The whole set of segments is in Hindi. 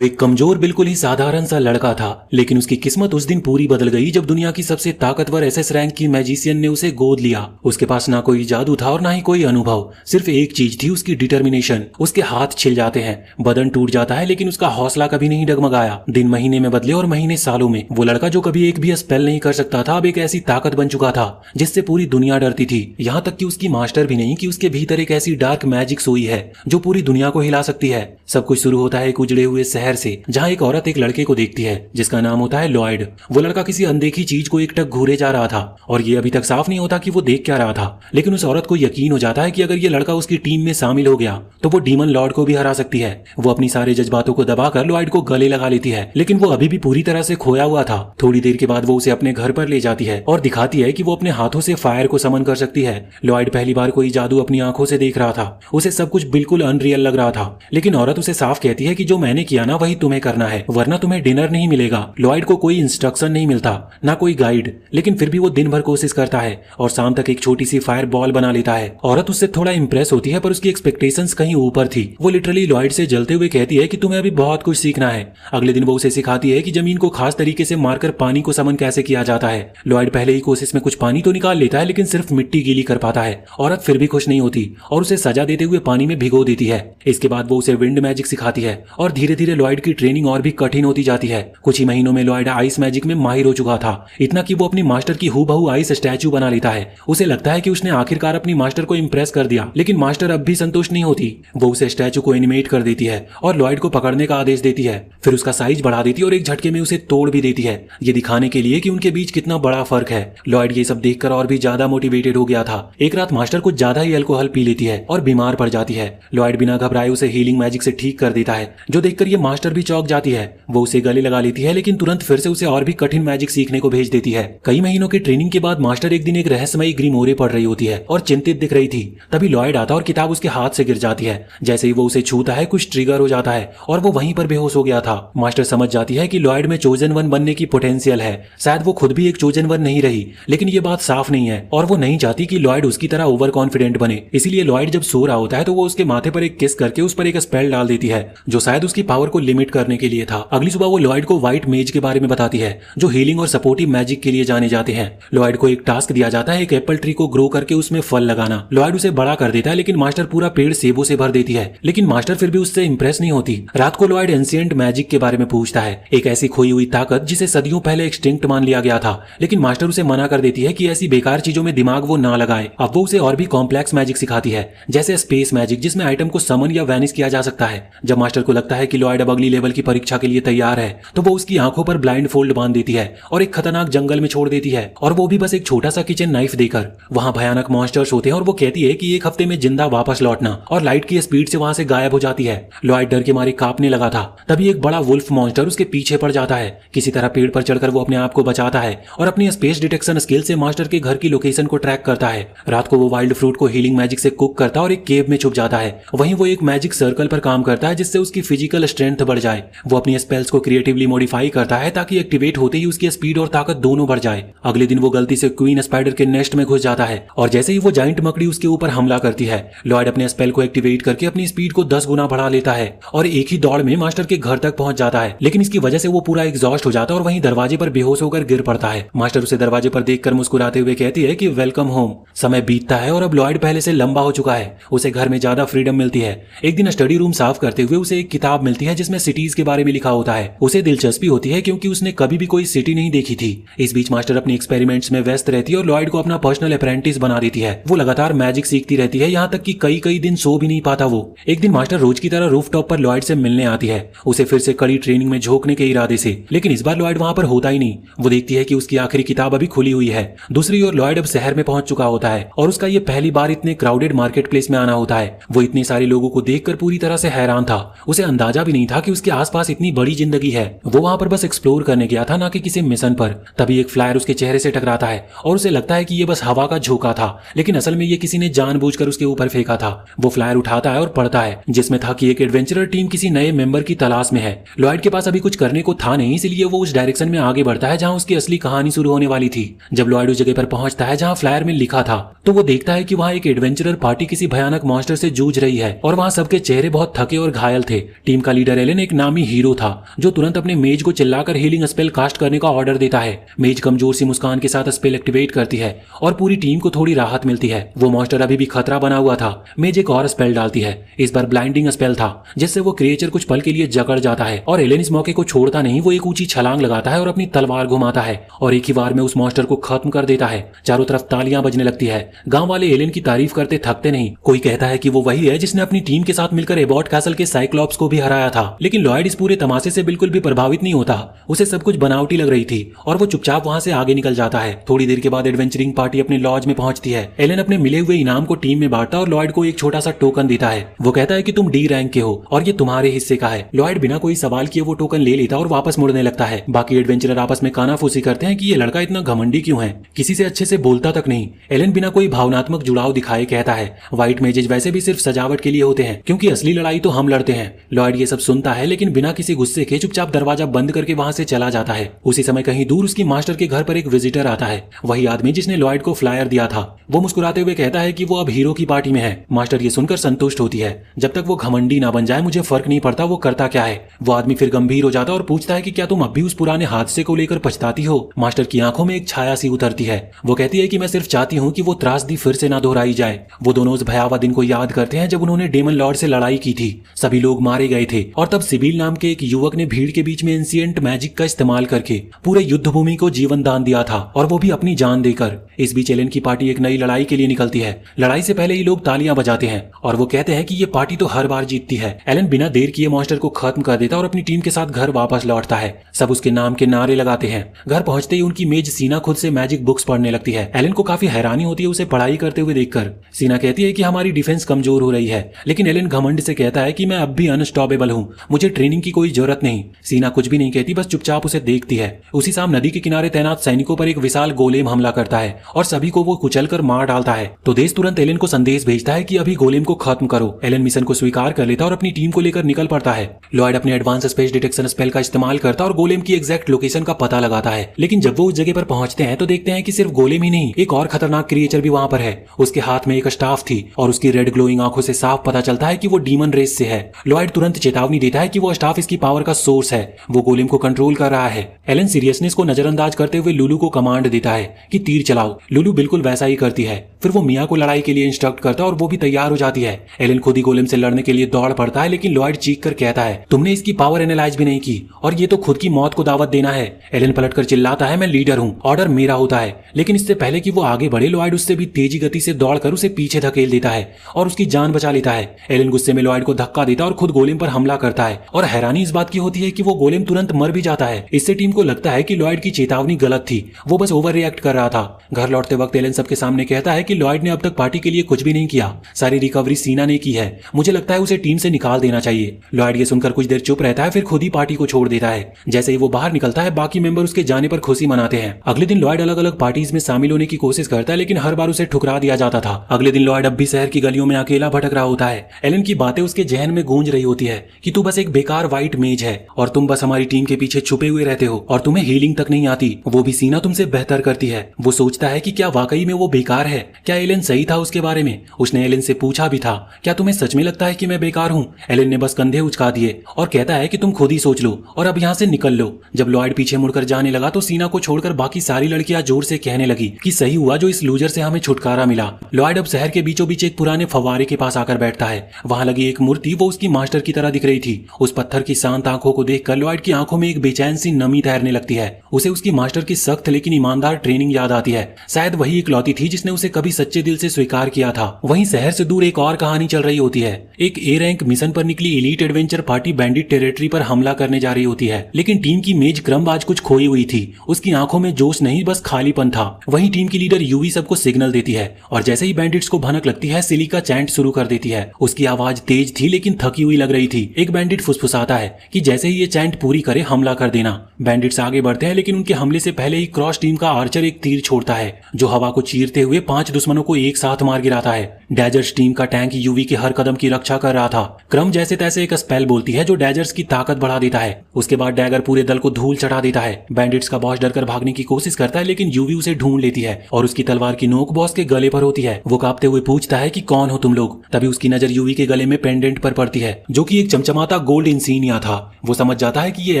एक कमजोर बिल्कुल ही साधारण सा लड़का था, लेकिन उसकी किस्मत उस दिन पूरी बदल गई जब दुनिया की सबसे ताकतवर एसएस रैंक की मैजिशियन ने उसे गोद लिया। उसके पास ना कोई जादू था और ना ही कोई अनुभव, सिर्फ एक चीज थी, उसकी डिटर्मिनेशन। उसके हाथ छिल जाते हैं, बदन टूट जाता है, लेकिन उसका हौसला कभी नहीं डगमगाया। दिन महीने में बदले और महीने सालों में। वो लड़का जो कभी एक भी स्पेल नहीं कर सकता था, अब एक ऐसी ताकत बन चुका था जिससे पूरी दुनिया डरती थी। यहाँ तक कि उसकी मास्टर भी नहीं, कि उसके भीतर एक ऐसी डार्क मैजिक सोई है जो पूरी दुनिया को हिला सकती है। सब कुछ शुरू होता है एक उजड़े हुए शहर से, जहाँ एक औरत एक लड़के को देखती है जिसका नाम होता है लॉयड। वो लड़का किसी अनदेखी चीज को एकटक घूरे जा रहा था और ये अभी तक साफ नहीं होता कि वो देख क्या रहा था, लेकिन उस औरत को यकीन हो जाता है कि अगर ये लड़का उसकी टीम में शामिल हो गया तो वो डीमन लॉर्ड को भी हरा सकती है। वो अपनी सारे जज्बातों को दबाकर लॉयड को गले लगा लेती है, लेकिन वो अभी भी पूरी तरह से खोया हुआ था। थोड़ी देर के बाद वो उसे अपने घर पर ले जाती है और दिखाती है कि वो अपने हाथों से फायर को समन कर सकती है। लॉयड पहली बार कोई जादू अपनी आंखों से देख रहा था। उसे सब कुछ बिल्कुल अनरियल लग रहा था, लेकिन औरत उसे साफ कहती है कि जो मैंने किया ना वही तुम्हें करना है, वरना तुम्हें डिनर नहीं मिलेगा। लॉयड को कोई इंस्ट्रक्शन नहीं मिलता, ना कोई गाइड, लेकिन फिर भी वो दिन भर कोशिश करता है और शाम तक एक छोटी सी फायर बॉल बना लेता है। औरत उससे थोड़ा इंप्रेस होती है, पर उसकी एक्सपेक्टेशंस कहीं ऊपर थी। वो लिटरली लॉयड से जलते हुए कहती है कि तुम्हें अभी बहुत कुछ सीखना है। अगले दिन वो उसे सिखाती है कि जमीन को खास तरीके से मारकर पानी को समन कैसे किया जाता है। लॉयड पहले ही कोशिश में कुछ पानी तो निकाल लेता है, लेकिन सिर्फ मिट्टी गीली कर पाता है। औरत फिर भी खुश नहीं होती और उसे सजा देते हुए पानी में भिगो देती है। इसके बाद वो उसे विंड मैजिक सिखाती है और धीरे धीरे लॉयड की ट्रेनिंग और भी कठिन होती जाती है। कुछ ही महीनों में लॉयड आइस मैजिक में माहिर हो चुका था, इतना कि वो अपनी मास्टर की हूबहू आइस स्टैचू बना लेता है। उसे लगता है कि उसने आखिरकार अपनी मास्टर को इंप्रेस कर दिया, लेकिन मास्टर अब भी संतुष्ट नहीं होती। वो उसे स्टैचू को एनिमेट कर देती है और लॉयड को पकड़ने का आदेश देती है। फिर उसका साइज बढ़ा देती है और एक झटके में उसे तोड़ भी देती है, ये दिखाने के लिए कि उनके बीच कितना बड़ा फर्क है। लॉयड ये सब देखकर और भी ज्यादा मोटिवेटेड हो गया था। एक रात मास्टर कुछ ज्यादा ही अल्कोहल पी लेती है और बीमार पड़ जाती है। लॉयड बिना घबराए उसे हीलिंग मैजिक से ठीक कर देता है, जो देखकर ये मास्टर भी चौंक जाती है। वो उसे गले लगा लेती है, लेकिन तुरंत फिर से उसे और भी कठिन मैजिक सीखने को भेज देती है। कई महीनों की ट्रेनिंग के बाद मास्टर एक दिन एक रहस्यमयी ग्रीमोरे पढ़ रही होती है और चिंतित दिख रही थी। तभी लॉयड आता और किताब उसके हाथ से गिर जाती है। जैसे ही वो उसे छूता है कुछ ट्रिगर हो जाता है और वो वहीं पर बेहोश हो गया था। मास्टर समझ जाती है कि लॉयड में चोजन वन बनने की पोटेंशियल है। शायद वो खुद भी एक चोजन वन नहीं रही, लेकिन ये बात साफ नहीं है और वो नहीं चाहती कि लॉयड उसकी तरह ओवर कॉन्फिडेंट बने। इसीलिए लॉयड जब सो रहा होता है तो वो उसके माथे पर एक किस करके उस पर एक स्पेल डाल देती है, जो शायद उसकी पावर को लिमिट करने के लिए था। अगली सुबह वो लॉयड को व्हाइट मेज के बारे में बताती है, जो हीलिंग और सपोर्टिव मैजिक के लिए जाने जाते हैं। लॉयड को एक टास्क दिया जाता है, एक एप्पल ट्री को ग्रो करके उसमें फल लगाना। लॉयड उसे बड़ा कर देता है, लेकिन मास्टर पूरा पेड़ सेबों से भर देती है। लेकिन मास्टर फिर भी उससे इंप्रेस नहीं होती। रात को लॉयड एंशिएंट मैजिक के बारे में पूछता है, एक ऐसी खोई हुई ताकत जिसे सदियों पहले एक्सटिंक्ट मान लिया गया था, लेकिन मास्टर उसे मना कर देती है कि ऐसी बेकार चीजों में दिमाग वो ना लगाए। अब वो उसे और भी कॉम्प्लेक्स मैजिक सिखाती है, जैसे स्पेस मैजिक, जिसमें आइटम को समन या वैनिश किया जा सकता है। जब मास्टर को लगता है कि लॉयड अब अगली लेवल की परीक्षा के लिए तैयार है, तो वो उसकी आंखों पर ब्लाइंड फोल्ड बांध देती है और एक खतरनाक जंगल में छोड़ देती है, और वो भी बस एक छोटा सा किचन नाइफ देकर। वहां भयानक मॉन्स्टर्स होते हैं और वो कहती है कि एक हफ्ते में जिंदा वापस लौटना, और लाइट की स्पीड से वहां से गायब हो जाती है। लॉयड डर के मारे कांपने लगा था। तभी एक बड़ा वुल्फ मॉन्स्टर उसके पीछे पड़ जाता है। किसी तरह पेड़ पर चढ़कर वो अपने आप को बचाता है और अपनी स्पेस डिटेक्शन स्किल से मास्टर के घर की लोकेशन को ट्रैक करता है। रात को वो वाइल्ड फ्रूट को हीलिंग मैजिक से कुक करता है और एक केव में छुप जाता है। वहीं वो एक मैजिक सर्कल पर काम करता है, जिससे उसकी फिजिकल स्ट्रेंथ बढ़ जाए। वो अपनी स्पेल्स को क्रिएटिवली मॉडिफाई करता है ताकि एक्टिवेट होते ही उसकी स्पीड और ताकत दोनों बढ़ जाए। अगले दिन वो गलती से क्वीन स्पाइडर के नेस्ट में घुस जाता है और जैसे ही वो जाइंट मकड़ी उसके ऊपर हमला करती है, लॉयड अपने स्पेल को एक्टिवेट करके अपनी स्पीड को 10 गुना बढ़ा लेता है और एक ही दौड़ में मास्टर के घर तक पहुंच जाता है। लेकिन इसकी वजह से वो पूरा एग्जॉस्ट हो जाता है और वहीं दरवाजे पर बेहोश होकर गिर पड़ता है। मास्टर उसे दरवाजे पर देखकर मुस्कुराते हुए कहती है कि वेलकम होम। समय बीतता है और अब लॉयड पहले से लंबा हो चुका है। उसे घर में ज्यादा फ्रीडम मिलती है। एक दिन स्टडी रूम साफ करते हुए उसे एक किताब मिलती है जिसमें सिटीज के बारे में लिखा होता है। उसे दिलचस्पी होती है क्योंकि उसने कभी भी कोई सिटी नहीं देखी थी। इस बीच मास्टर अपने एक्सपेरिमेंट्स में व्यस्त रहती है और लॉयड को अपना पर्सनल अप्रेंटिस बना देती है। वो लगातार मैजिक सीखती रहती है, यहाँ तक कि कई दिन सो भी नहीं पाता वो। एक दिन मास्टर रोज की तरह रूफटॉप पर लॉयड से मिलने आती है, उसे फिर से कड़ी ट्रेनिंग में झोंकने के इरादे से। लेकिन इस बार लॉयड वहां पर होता ही नहीं। वो देखती है कि उसकी आखिरी किताब अभी खुली हुई है। दूसरी ओर लॉयड अब शहर में पहुंच चुका होता है और उसका ये पहली बार इतने क्राउडेड मार्केट प्लेस में आना होता है। वो इतने सारे लोगों को देखकर पूरी तरह से हैरान था। उसे अंदाजा भी नहीं था कि उसके आसपास इतनी बड़ी जिंदगी है। वो वहां पर बस एक्सप्लोर करने गया था, ना कि किसी मिशन पर। तभी एक फ्लायर उसके चेहरे से टकराता है और उसे लगता है कि ये बस हवा का झोंका था, लेकिन असल में ये किसी ने जानबूझकर उसके ऊपर फेंका था। वो फ्लायर उठाता है और पढ़ता है, जिसमें था कि एक एडवेंचरर टीम किसी नए मेंबर की तलाश में है। लॉयड के पास अभी कुछ करने को था नहीं, इसलिए वो उस डायरेक्शन में आगे बढ़ता है जहां उसकी असली कहानी शुरू होने वाली थी। जब लॉयड उस जगह पर पहुंचता है जहां फ्लायर में लिखा था, तो वो देखता है कि वहां एक एडवेंचरर पार्टी किसी भयानक मॉन्स्टर से जूझ रही है और वहां सबके चेहरे बहुत थके और घायल थे। टीम का लीडर एलन एक नामी हीरो था जो तुरंत अपने मेज को चिल्लाकर हीलिंग स्पेल कास्ट करने का ऑर्डर देता है। मेज कमजोर सी मुस्कान के साथ स्पेल एक्टिवेट करती है और पूरी टीम को थोड़ी राहत मिलती है। वो मॉन्स्टर अभी भी खतरा बना हुआ था। मेज एक और स्पेल डालती है, इस बार ब्लाइंडिंग स्पेल था, जिससे वो क्रिएचर कुछ पल के लिए जकड़ जाता है और एलन इस मौके को छोड़ता नहीं। वो एक ऊंची छलांग लगाता है और अपनी तलवार घुमाता है और एक ही बार में उस मॉन्स्टर को खत्म कर देता है। चारों तरफ तालियां बजने लगती है। गांव वाले एलन की तारीफ करते थकते नहीं। कोई कहता है कि वो वही है जिसने अपनी टीम के साथ मिलकर एबॉट कैसल के साइक्लॉप्स को भी हराया था। लेकिन लॉयड इस पूरे तमाशे से बिल्कुल भी प्रभावित नहीं होता। उसे सब कुछ बनावटी लग रही थी और वो चुपचाप वहां से आगे निकल जाता है। थोड़ी देर के बाद एडवेंचरिंग पार्टी अपने लॉज में पहुंचती है। एलन अपने मिले हुए इनाम को टीम में बांटता और लॉयड को एक छोटा सा टोकन देता है। वो कहता है कि तुम डी रैंक के हो और ये तुम्हारे हिस्से का है। लॉयड बिना कोई सवाल किए वो टोकन ले लेता और वापस मुड़ने लगता है। बाकी एडवेंचरर आपस में कानाफूसी करते हैं कि ये लड़का इतना घमंडी क्यों है, किसी से अच्छे से बोलता तक नहीं। एलन बिना कोई भावनात्मक जुड़ाव दिखाए कहता है व्हाइट मेजेज वैसे भी सिर्फ सजावट के लिए होते हैं, क्योंकि असली लड़ाई तो हम लड़ते हैं। लॉयड ये सब सुनता है लेकिन बिना किसी गुस्से के चुपचाप दरवाजा बंद करके वहां से चला जाता है। उसी समय कहीं दूर उसकी मास्टर के घर पर एक विजिटर आता है, वही आदमी जिसने लॉयड को फ्लायर दिया था। वो मुस्कुराते हुए कहता है कि वो अब हीरो की पार्टी में है। मास्टर ये सुनकर संतुष्ट होती है, जब तक वो घमंडी ना बन जाए मुझे फर्क नहीं पड़ता वो करता क्या है। वो आदमी फिर गंभीर हो जाता और पूछता है कि क्या तुम अब भी उस पुराने हादसे को लेकर पछताती हो। मास्टर की आंखों में एक छाया सी उतरती है। वो कहती है कि मैं सिर्फ चाहती हूँ कि वो त्रासदी फिर से ना दोहराई जाए। वो दोनों उस भयावह दिन को याद करते हैं जब उन्होंने डेमन लॉर्ड से लड़ाई की थी। सभी लोग मारे गए थे और तब सिबिल नाम के एक युवक ने भीड़ के बीच में एंशिएंट मैजिक का इस्तेमाल करके पूरे युद्ध भूमि को जीवन दान दिया था, और वो भी अपनी जान देकर। इस बीच एलन की पार्टी एक नई लड़ाई के लिए निकलती है। लड़ाई से पहले ही लोग तालियां बजाते हैं और वो कहते हैं कि ये पार्टी तो हर बार जीतती है। एलन बिना देर किए मॉन्स्टर को खत्म कर देता और अपनी टीम के साथ घर वापस लौटता है। सब उसके नाम के नारे लगाते हैं। घर पहुंचते ही उनकी मेज सीना खुद से मैजिक बुक्स पढ़ने लगती है। एलन को काफी हैरानी होती है उसे पढ़ाई करते हुए देखकर। सीना कहती है कि हमारी डिफेंस कमजोर हो रही है, लेकिन एलन घमंड से कहता है कि मैं अब भी अनस्टॉपेबल हूँ, मुझे ट्रेनिंग की कोई जरूरत नहीं। सीना कुछ भी नहीं कहती, बस चुपचाप उसे देखती है। उसी शाम नदी के किनारे तैनात सैनिकों पर एक विशाल गोलेम हमला करता है और सभी को वो कुचलकर मार डालता है। तो देश तुरंत एलन को संदेश भेजता है कि अभी गोलेम को खत्म करो। एलन मिशन को स्वीकार कर लेता और अपनी टीम को लेकर निकल पड़ता है। लॉयड अपने एडवांस स्पेस डिटेक्शन स्पेल का इस्तेमाल करता और गोलेम की एग्जैक्ट लोकेशन का पता लगाता है। लेकिन जब वो उस जगह पर पहुंचते हैं तो देखते हैं कि सिर्फ गोलेम ही नहीं, एक और खतरनाक क्रिएचर भी वहां पर है। उसके हाथ में एक स्टाफ थी और उसकी रेड ग्लोइंग आंखों से साफ पता चलता है कि वो डीमन रेस से है। लॉयड तुरंत चेतावनी देता है कि वो स्टाफ इसकी पावर का सोर्स है, वो गोलेम को कंट्रोल कर रहा है। एलन सीरियसनेस को नजरअंदाज करते हुए लुलू को कमांड देता है कि तीर चलाओ। लुलू बिल्कुल वैसा ही करती है। फिर वो मिया को लड़ाई के लिए इंस्ट्रक्ट करता है और वो भी तैयार हो जाती है। एलन खुद ही गोलेम से लड़ने के लिए दौड़ पड़ता है, लेकिन लॉयड चीख कर कहता है तुमने इसकी पावर एनालाइज भी नहीं की और ये तो खुद की मौत को दावत देना है। एलन पलटकर चिल्लाता है मैं लीडर हूँ, ऑर्डर मेरा होता है। लेकिन इससे पहले कि वो आगे बढ़े लॉयड उससे भी तेजी गति से दौड़कर उसे पीछे धकेल देता है और उसकी जान बचा लेता है। एलन गुस्से में लॉयड को धक्का देता और खुद गोलेम पर हमला करता है और हैरानी इस बात की होती है कि वो गोलेम तुरंत मर भी जाता है। इससे टीम को लगता है कि लॉयड की चेतावनी गलत थी, वो बस ओवर रिएक्ट कर रहा था। घर लौटते वक्त एलन सबके सामने कहता है कि लॉयड ने अब तक पार्टी के लिए कुछ भी नहीं किया, सारी रिकवरी सीना ने की है, मुझे लगता है उसे टीम से निकाल देना चाहिए। लॉयड ये सुनकर कुछ देर चुप रहता है, फिर खुद ही पार्टी को छोड़ देता है। जैसे ही वो बाहर निकलता है बाकी मेंबर उसके जाने पर खुशी मनाते हैं। अगले दिन लॉयड अलग अलग पार्टीज में शामिल होने की कोशिश करता है, लेकिन हर बार उसे ठुकरा दिया जाता था। अगले दिन लॉयड अब भी शहर की गलियों में अकेला भटक रहा होता है। एलन की बातें उसके जहन में गूंज रही होती है कि तू बस एक बेकार व्हाइट मेज है और तुम बस हमारी टीम के पीछे छुपे हुए रहते हो और तुम्हें हीलिंग तक नहीं आती, वो भी सीना तुमसे बेहतर करती है। वो सोचता है कि क्या वाकई में वो बेकार है, क्या एलन सही था उसके बारे में। उसने एलन से पूछा भी था क्या तुम्हें सच में लगता है कि मैं बेकार हूँ। एलन ने बस कंधे उचका दिए और कहता है कि तुम खुद ही सोच लो और अब यहाँ से निकल लो। जब लॉयड पीछे मुड़कर जाने लगा तो सीना को छोड़कर बाकी सारी लड़कियां जोर से कहने लगी कि सही हुआ जो इस लूजर से हमें छुटकारा मिला। लॉयड अब शहर के बीचों बीच एक पुराने फव्वारे के पास आकर बैठता है। वहां लगी एक मूर्ति वो उसकी मास्टर की तरह दिख रही थी। उस पत्थर की शांत आंखों को देखकर लॉयड की आंखों में एक बेचैन सी नमी तैरने लगती है। उसे उसकी मास्टर की सख्त लेकिन ईमानदार ट्रेनिंग याद आती है। शायद वही इकलौती थी जिसने उसे कभी सच्चे दिल से स्वीकार किया था। वहीं शहर से दूर एक और कहानी चल रही होती है। एक ए रैंक मिशन पर निकली elite adventure party bandit territory पर हमला करने जा रही होती है, लेकिन टीम की मेज क्रम आज कुछ खोई हुई थी। उसकी आंखों में जोश नहीं बस खालीपन था। वहीं टीम की लीडर यूवी सबको सिग्नल देती है और जैसे ही बैंडिट्स को भनक लगती है सिलिका चैंट शुरू कर देती है। उसकी आवाज तेज थी लेकिन थकी हुई लग रही थी। एक बैंडिट फुसफुसाता है कि जैसे ही ये चैंट पूरी करे हमला कर देना। बैंडिट्स आगे बढ़ते हैं लेकिन उनके हमले से पहले ही क्रॉस टीम का आर्चर एक तीर छोड़ता है जो हवा को चीरते हुए 5 दुश्मनों को एक साथ मार गिराता है। डैजर्स टीम का टैंक यूवी के हर कदम की रक्षा कर रहा था। क्रम जैसे तैसे एक स्पेल बोलती है जो डैजर्स की ताकत बढ़ा देता है। उसके बाद डैगर पूरे दल को धूल चढ़ा देता है। बैंडिट्स का बॉस डरकर भागने की कोशिश करता है, लेकिन यूवी उसे ढूंढ लेती है और उसकी तलवार की नोक बॉस के गले पर होती है। वो कांपते हुए पूछता है कि कौन हो तुम लोग। तभी उसकी नजर यूवी के गले में पेंडेंट पर पड़ती है, जो कि एक चमचमाता गोल्ड इंसिग्निया था। वो समझ जाता है कि ये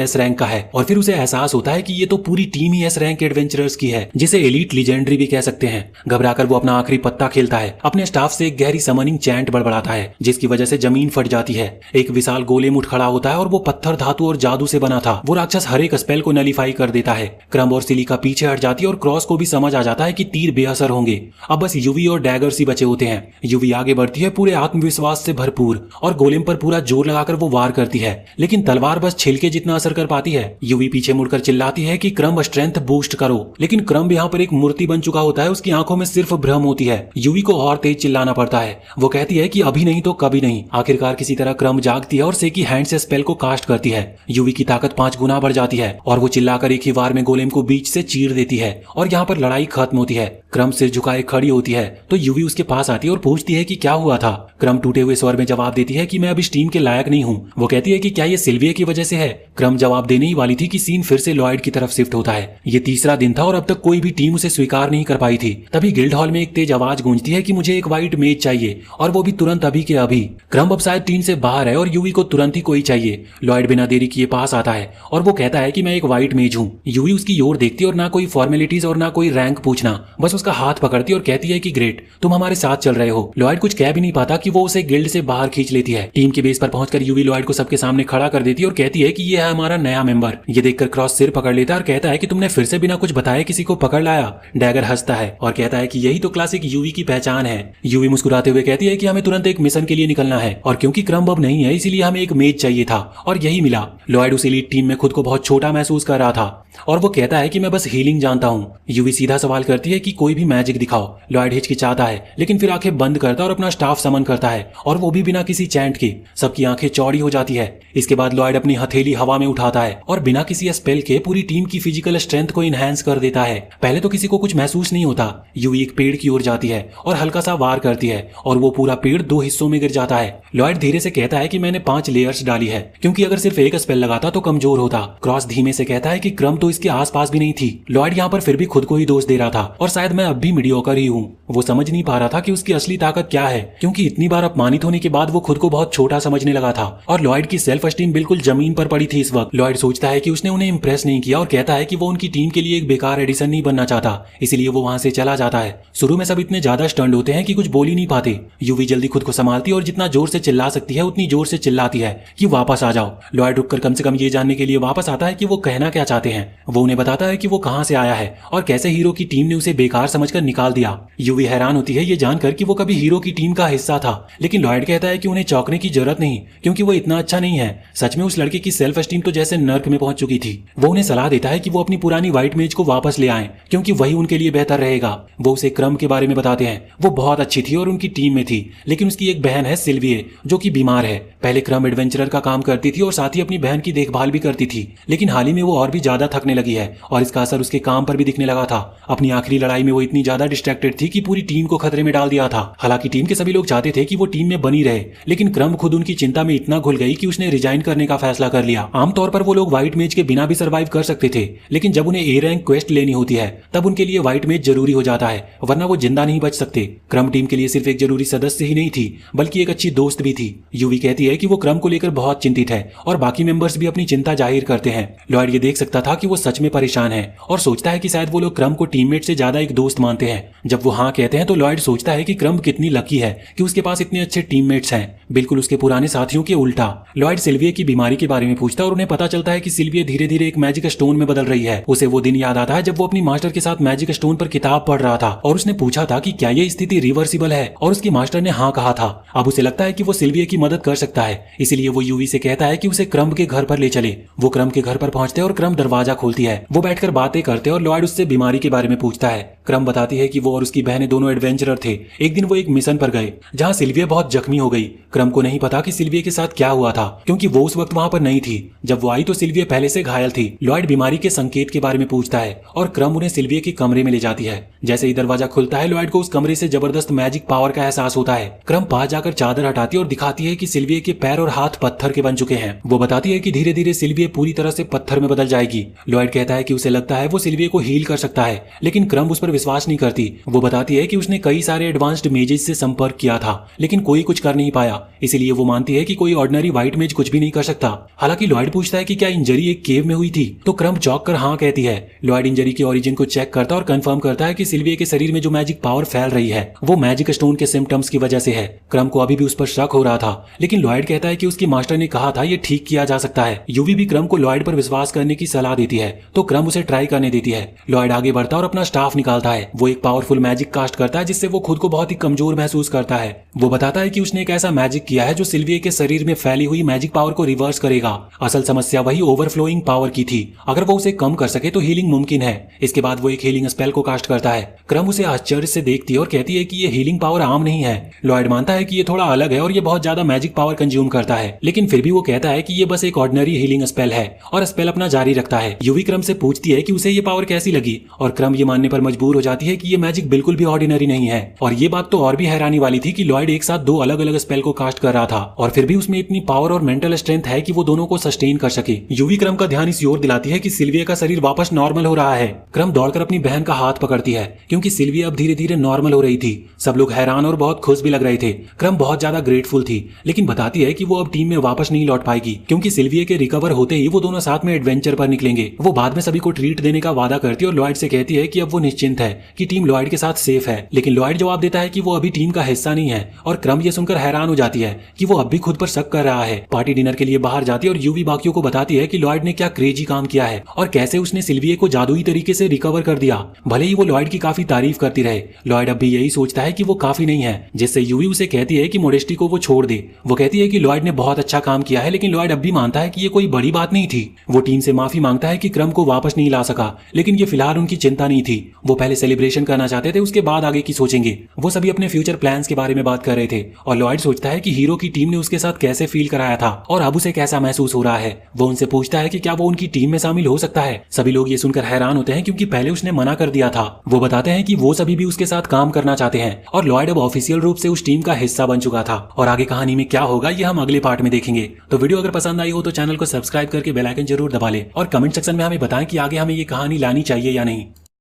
एस रैंक का है और फिर उसे एहसास होता है कि ये तो पूरी टीम ही एस रैंक एडवेंचरर्स की है, जिसे एलीट लीजेंडरी भी कह सकते हैं। घबराकर वो अपना आखिरी पत्ता खेलता है, अपने स्टाफ से एक गहरी समनिंग चैंट बड़बड़ाता है, जिसकी वजह से जमीन फट जाती है। एक विशाल गोलेम उठ खड़ा होता है और वो पत्थर, धातु और जादू से बना था। वो राक्षस हर एक स्पेल को नलीफाई कर देता है। क्रम और सिलिका पीछे हट जाती है और क्रॉस को भी समझ आ जाता है कि तीर बेअसर होंगे। अब बस यूवी और डैगर्स ही बचे होते हैं। यूवी आगे बढ़ती है पूरे आत्मविश्वास से भरपूर और गोलेम पर पूरा जोर लगाकर वो वार करती है, लेकिन तलवार बस छिलके जितना असर कर पाती है। यूवी पीछे मुड़कर चिल्लाती है कि क्रम स्ट्रेंथ बूस्ट करो, लेकिन क्रम यहाँ पर एक मूर्ति बन चुका होता है। उसकी आंखों में सिर्फ भ्रम होती है। यूवी को और तेज चिल्लाना पड़ता है। वो कहती है कि अभी नहीं तो कभी नहीं। आखिरकार किसी तरह क्रम जागती है और सेकी हैंड से स्पेल को कास्ट करती है। यूवी की ताकत 5 गुना बढ़ जाती है और वो चिल्लाकर एक ही वार में गोलेम को बीच से चीर देती है और यहाँ पर लड़ाई खत्म होती है। क्रम सिर झुकाए खड़ी होती है तो यूवी उसके पास आती है और पूछती है कि क्या हुआ था। क्रम टूटे हुए स्वर में जवाब देती है कि मैं अब इस टीम के लायक नहीं हूँ। वो कहती है कि क्या ये सिल्विया की वजह से है। क्रम जवाब देने ही वाली थी कि सीन फिर से लॉयड की तरफ शिफ्ट होता है। ये तीसरा दिन था और अब तक कोई भी टीम उसे स्वीकार नहीं कर पाई थी। तभी गिल्ड हॉल में एक तेज आवाज गूंजती है कि मुझे एक व्हाइट मेज चाहिए, और वो भी तुरंत अभी के अभी। क्रम अब शायद टीम से बाहर है और यूवी को तुरंत ही कोई चाहिए। लॉयड बिना देरी किए पास आता है और वो कहता है कि मैं एक व्हाइट मेज हूँ। यूवी उसकी ओर देखती है और ना कोई फॉर्मेलिटीज और ना कोई रैंक पूछना, बस उसका हाथ पकड़ती और कहती है कि ग्रेट, तुम हमारे साथ चल रहे हो। लॉयड कुछ कह भी नहीं पाता कि वो उसे गिल्ड से बाहर खींच लेती है। टीम के बेस पर पहुंचकर यूवी लॉयड को सबके सामने खड़ा कर देती है और कहती है कि ये है हमारा नया मेंबर। ये देखकर क्रॉस सिर पकड़ लेता है और कहता है कि तुमने फिर से बिना कुछ बताए किसी को पकड़ लाया। डैगर हंसता है और कहता है कि यही तो क्लासिक यूवी की पहचान है। यूवी मुस्कुराते हुए कहती है कि हमें तुरंत एक मिशन के लिए निकलना है और क्योंकि क्रम अब नहीं है इसीलिए हमें एक मेज चाहिए था और यही मिला। लॉयड उस एलीट टीम में खुद को बहुत छोटा महसूस कर रहा था और वो कहता है कि मैं बस हीलिंग जानता हूँ। यूवी सीधा सवाल करती है कि कोई भी मैजिक दिखाओ। लॉयड हिचकिचाता है लेकिन फिर आंखें बंद करता और अपना स्टाफ समन करता है और वो भी बिना किसी चैंट के। सबकी आंखें चौड़ी हो जाती है। इसके बाद लॉयड अपनी हथेली हवा में उठाता है और बिना किसी स्पेल के पूरी टीम की फिजिकल स्ट्रेंथ को इनहेंस कर देता है। पहले तो किसी को कुछ महसूस नहीं होता। यूवी एक पेड़ की ओर जाती है और हल्का सा वार करती है और वो पूरा पेड़ 2 हिस्सों में गिर जाता है। लॉयड धीरे से कहता है कि मैंने 5 लेयर्स डाली है क्योंकि अगर सिर्फ एक स्पेल लगाता तो कमजोर होता। क्रॉस धीमे से कहता है कि क्रम तो इसके आसपास भी नहीं थी। लॉयड यहाँ पर फिर भी खुद को ही दोष दे रहा था और शायद मैं अब भी मीडियोकर ही हूँ। वो समझ नहीं पा रहा था कि उसकी असली ताकत क्या है, क्योंकि इतनी बार अपमानित होने के बाद वो खुद को बहुत छोटा समझने लगा था और लॉयड की सेल्फ एस्टीम बिल्कुल जमीन पर पड़ी थी इस वक्त। लॉयड सोचता है कि उसने उन्हें इंप्रेस नहीं किया और कहता है कि वो उनकी टीम के लिए एक बेकार एडिशन नहीं बनना चाहता, इसलिए वो वहां से चला जाता है। शुरू में सब इतने ज्यादा स्टंड होते हैं कि कुछ बोल ही नहीं पाते। यूवी जल्दी खुद को संभालती है और जितना जोर से चिल्ला सकती है उतनी जोर से चिल्लाती है कि वापस आ जाओ। लॉयड रुककर कम से कम ये जानने के लिए वापस आता है कि वो कहना क्या चाहते हैं। वो उन्हें बताता है कि वो कहां से आया है और कैसे हीरो की टीम ने उसे बेकार समझकर निकाल दिया। यूवी हैरान होती है ये जानकर कि वो कभी हीरो की टीम का हिस्सा था, लेकिन लॉयड कहता है कि उन्हें चौंकने की जरूरत नहीं क्योंकि वो इतना अच्छा नहीं है। सच में उस लड़के की सेल्फ एस्टीम तो जैसे नर्क में पहुंच चुकी थी। वो उन्हें सलाह देता है कि वो अपनी पुरानी व्हाइट मेज को वापस ले आएं क्योंकि वही उनके लिए बेहतर रहेगा। वो उसे क्रम के बारे में बताते हैं। वो बहुत अच्छी थी और उनकी टीम में थी, लेकिन उसकी एक बहन है सिल्विया जो कि बीमार है। पहले क्रम एडवेंचरर का काम करती थी और साथ ही अपनी बहन की देखभाल भी करती थी, लेकिन हाल ही में वो और भी ज्यादा थकने लगी है और इसका असर उसके काम पर भी दिखने लगा था। अपनी आखिरी लड़ाई में वो इतनी ज्यादा डिस्ट्रैक्टेड थी कि पूरी टीम को खतरे में डाल दिया था। हालांकि टीम के सभी लोग चाहते थे कि वो टीम में बनी रहे, लेकिन क्रम खुद उनकी चिंता में इतना घुल गई कि उसने रिजाइन करने का फैसला कर लिया। आमतौर पर वो लोग व्हाइट मेज के बिना भी सर्वाइव कर सकते थे, लेकिन जब उन्हें ए रैंक क्वेस्ट लेनी होती है तब उनके लिए व्हाइट मेज जरूरी हो जाता है, वरना वो जिंदा नहीं बच सकते। क्रम टीम के लिए सिर्फ एक जरूरी सदस्य ही नहीं थी बल्कि एक अच्छी दोस्त भी थी। यूवी कहती है कि वो क्रम को लेकर बहुत चिंतित है और बाकी मेंबर्स भी अपनी चिंता जाहिर करते हैं। लॉयड ये देख सकता था कि वो सच में परेशान है और सोचता है कि शायद वो लोग क्रम को टीममेट से ज्यादा एक दोस्त मानते हैं। जब वो हाँ कहते हैं तो लॉयड सोचता है कि क्रम कितनी लकी है कि उसके पास इतने अच्छे टीममेट्स हैं, बिल्कुल उसके पुराने साथियों के उल्टा। लॉयड सिल्विया की बीमारी के बारे में पूछता है और उन्हें पता चलता है कि सिल्विया धीरे धीरे एक मैजिक स्टोन में बदल रही है। उसे वो दिन याद आता है जब वो अपनी मास्टर के साथ मैजिक स्टोन पर किताब पढ़ रहा था और उसने पूछा था कि क्या ये स्थिति रिवर्सिबल है और उसकी मास्टर ने हाँ कहा था। अब उसे लगता है कि वो सिल्विया की मदद कर सकता है, इसलिए वो यूवी से कहता है कि उसे क्रम के घर पर ले चले। वो क्रम के घर पर पहुंचते हैं और क्रम दरवाजा खोलती है। वो बैठकर बातें करते हैं और लॉयड उससे बीमारी के बारे में पूछता है। क्रम बताती है कि वो और उसकी बहनें दोनों एडवेंचरर थे। एक दिन वो एक मिशन पर गए जहाँ सिल्विया बहुत जख्मी हो गई। क्रम को नहीं पता कि सिल्विया के साथ क्या हुआ था, क्योंकि वो उस वक्त वहाँ पर नहीं थी। जब वो आई तो सिल्विया पहले से घायल थी। लॉयड बीमारी के संकेत के बारे में पूछता है और क्रम उन्हें सिल्विया के कमरे में ले जाती है। जैसे ही दरवाजा खुलता है, लॉयड को उस कमरे से जबरदस्त मैजिक पावर का एहसास होता है। क्रम पास जाकर चादर हटाती है और दिखाती है कि सिल्विया के पैर और हाथ पत्थर के बन चुके हैं। वो बताती है कि धीरे धीरे सिल्विया पूरी तरह से पत्थर में बदल जाएगी। लॉयड कहता है कि उसे लगता है वो सिल्विया को हील कर सकता है, लेकिन क्रम उस पर विश्वास नहीं करती। वो बताती है कि उसने कई सारे एडवांस्ड मेजेस से संपर्क किया था, लेकिन कोई कुछ कर नहीं पाया। इसीलिए वो मानती है कि कोई ऑर्डिनरी व्हाइट मेज कुछ भी नहीं कर सकता। हालांकि लॉयड पूछता है कि क्या इंजरी एक केव में हुई थी, तो क्रम चौंक कर हाँ कहती है। लॉयड इंजरी के ओरिजिन को चेक करता और कंफर्म करता है कि सिल्विया के शरीर में जो मैजिक पावर फैल रही है वो मैजिक स्टोन के सिम्टम्स की वजह से है। क्रम को अभी भी उस पर शक हो रहा था, लेकिन लॉयड कहता है कि उसकी मास्टर ने कहा था ये ठीक किया जा सकता है। यूवी भी क्रम को लॉयड पर विश्वास करने की सलाह देती है, तो क्रम उसे ट्राई करने देती है। लॉयड आगे बढ़ता और अपना स्टाफ निकालता है। वो एक पावरफुल मैजिक कास्ट करता है जिससे वो खुद को बहुत ही कमजोर महसूस करता है। वो बताता है कि उसने एक ऐसा मैजिक किया है जो सिल्विया के शरीर में फैली हुई मैजिक पावर को रिवर्स करेगा। असल समस्या वही ओवरफ्लोइंग पावर की थी। अगर वो उसे कम कर सके तो हीलिंग मुमकिन है। इसके बाद वो एक हीलिंग स्पेल को कास्ट करता है। क्रम उसे आश्चर्य से देखती है और कहती है कि ये हीलिंग पावर आम नहीं है। लॉयड मानता है कि ये थोड़ा अलग है और ये बहुत ज्यादा मैजिक पावर कंज्यूम करता है, लेकिन फिर भी वो कहता है कि ये बस एक ऑर्डिनरी हीलिंग स्पेल है और स्पेल अपना जारी रखता है। यूवी क्रम से पूछती है कि उसे ये पावर कैसी लगी और क्रम ये मानने पर मजबूर हो जाती है कि ये मैजिक बिल्कुल भी ऑर्डिनरी नहीं है। और ये बात तो और भी हैरानी वाली थी कि लॉयड एक साथ दो अलग अलग स्पेल को कास्ट कर रहा था और फिर भी उसमें इतनी पावर और मेंटल स्ट्रेंथ है कि वो दोनों को सस्टेन कर सके। यूवी क्रम का ध्यान इस ओर दिलाती है कि सिल्विया का शरीर वापस नॉर्मल हो रहा है। क्रम दौड़कर अपनी बहन का हाथ पकड़ती है क्योंकि सिल्विया अब धीरे धीरे नॉर्मल हो रही थी। सब लोग हैरान और बहुत खुश भी लग रहे थे। क्रम बहुत ज्यादा ग्रेटफुल थी, लेकिन बताती है कि वो अब टीम में वापस नहीं लौट पाएगी क्योंकि सिल्विया के रिकवर होते ही वो दोनों साथ में एडवेंचर पर निकलेंगे। वो बाद में सभी को ट्रीट देने का वादा करती है और लॉयड से कहती है कि अब वो निश्चिंत है कि टीम लॉयड के साथ सेफ है। लेकिन लॉयड जवाब देता है कि वो अभी टीम का हिस्सा नहीं है और क्रम ये सुनकर हैरान हो जाती है कि वो अब भी खुद पर शक कर रहा है। पार्टी डिनर के लिए बाहर जाती है और यूवी बाकियों को बताती है कि लॉयड ने क्या क्रेजी काम किया है और कैसे उसने सिल्विया को जादुई तरीके से रिकवर कर दिया। भले ही वो लॉयड की काफी तारीफ करती रहे, लॉयड अब भी यही सोचता है कि वो काफी नहीं है, जिससे यूवी उसे कहती है कि मोडेस्टी को वो छोड़ दे। वो कहती है कि लॉयड ने बहुत अच्छा काम किया है, लेकिन लॉयड अब भी मानता है कि ये कोई बड़ी बात नहीं थी। वो टीम से माफी मांगता है कि क्रम को वापस नहीं ला सका, लेकिन ये फिलहाल उनकी चिंता नहीं थी। वो पहले सेलिब्रेशन करना चाहते थे, उसके बाद आगे की सोचेंगे। वो सभी अपने फ्यूचर प्लान्स के बारे में बात कर रहे थे और लॉयड सोचता है कि हीरो की टीम ने उसके साथ कैसे फील कराया था और अब उसे कैसा महसूस हो रहा है। वो उनसे पूछता है कि क्या वो उनकी टीम में शामिल हो सकता है। सभी लोग ये सुनकर हैरान होते हैं क्योंकि पहले उसने मना कर दिया था। वो बताते हैं कि वो सभी भी उसके साथ काम करना चाहते हैं और लॉयड अब ऑफिशियल रूप से उस टीम का हिस्सा बन चुका था। और आगे कहानी में क्या होगा ये हम अगले पार्ट में देखेंगे। तो वीडियो अगर पसंद आई हो तो चैनल को सब्सक्राइब करके बेल आइकन जरूर दबा लें और कमेंट सेक्शन में हमें बताएं कि आगे हमें ये कहानी लानी चाहिए या नहीं।